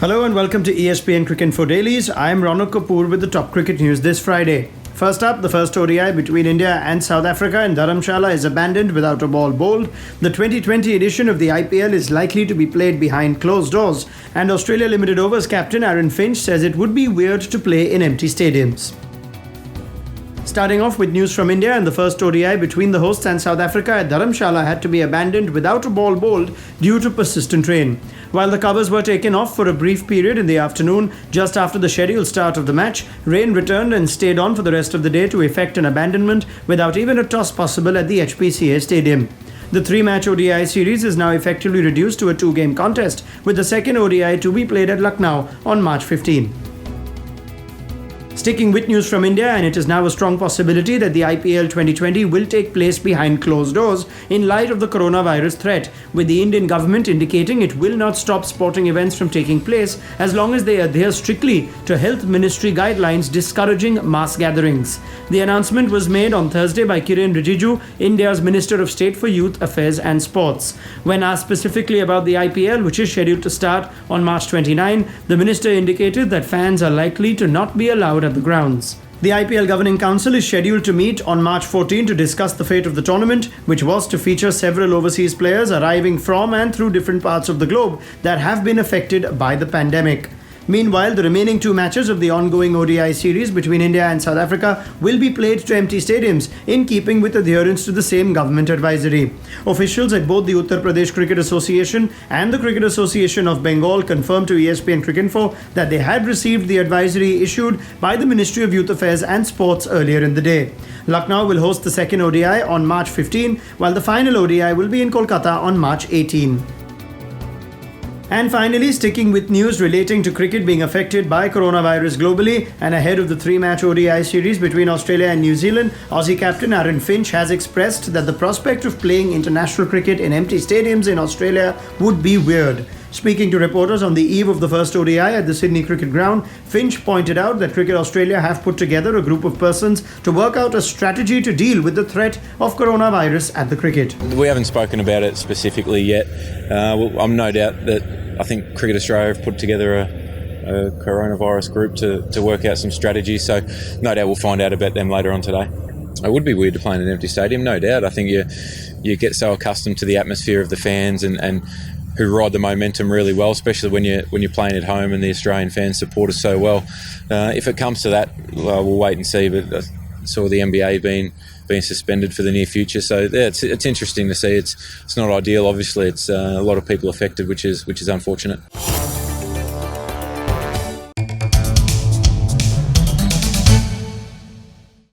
Hello and welcome to ESPN Cricinfo Dailies. I'm Ronak Kapoor with the top cricket news this Friday. First up, the first ODI between India and South Africa in Dharamshala is abandoned without a ball bowled. The 2020 edition of the IPL is likely to be played behind closed doors, and Australia Limited Overs captain Finch says it would be weird to play in empty stadiums. Starting off with news from India, and the first ODI between the hosts and South Africa at Dharamshala had to be abandoned without a ball bowled due to persistent rain. While the covers were taken off for a brief period in the afternoon, just after the scheduled start of the match, rain returned and stayed on for the rest of the day to effect an abandonment without even a toss possible at the HPCA stadium. The three-match ODI series is now effectively reduced to a two-game contest, with the second ODI to be played at Lucknow on March 15. Sticking with news from India, and it is now a strong possibility that the IPL 2020 will take place behind closed doors in light of the coronavirus threat, with the Indian government indicating it will not stop sporting events from taking place as long as they adhere strictly to Health Ministry guidelines discouraging mass gatherings. The announcement was made on Thursday by Kiren Rijiju, India's Minister of State for Youth Affairs and Sports. When asked specifically about the IPL, which is scheduled to start on March 29, the minister indicated that fans are likely to not be allowed at the grounds. The IPL Governing Council is scheduled to meet on March 14 to discuss the fate of the tournament, which was to feature several overseas players arriving from and through different parts of the globe that have been affected by the pandemic. Meanwhile, the remaining two matches of the ongoing ODI series between India and South Africa will be played to empty stadiums, in keeping with adherence to the same government advisory. Officials at both the Uttar Pradesh Cricket Association and the Cricket Association of Bengal confirmed to ESPN Cricinfo that they had received the advisory issued by the Ministry of Youth Affairs and Sports earlier in the day. Lucknow will host the second ODI on March 15, while the final ODI will be in Kolkata on March 18. And finally, sticking with news relating to cricket being affected by coronavirus globally, and ahead of the three-match ODI series between Australia and New Zealand, Aussie captain Finch has expressed that the prospect of playing international cricket in empty stadiums in Australia would be weird. Speaking to reporters on the eve of the first ODI at the Sydney Cricket Ground, Finch pointed out that Cricket Australia have put together a group of persons to work out a strategy to deal with the threat of coronavirus at the cricket. We haven't spoken about it specifically yet. I'm no doubt that I think Cricket Australia have put together a coronavirus group to work out some strategies, so no doubt we'll find out about them later on today. It would be weird to play in an empty stadium, no doubt. I think you get so accustomed to the atmosphere of the fans and who ride the momentum really well, especially when you're playing at home and the Australian fans support us so well. If it comes to that, we'll wait and see. But I saw the NBA being suspended for the near future, so yeah, it's interesting to see. It's not ideal, obviously. It's a lot of people affected, which is unfortunate.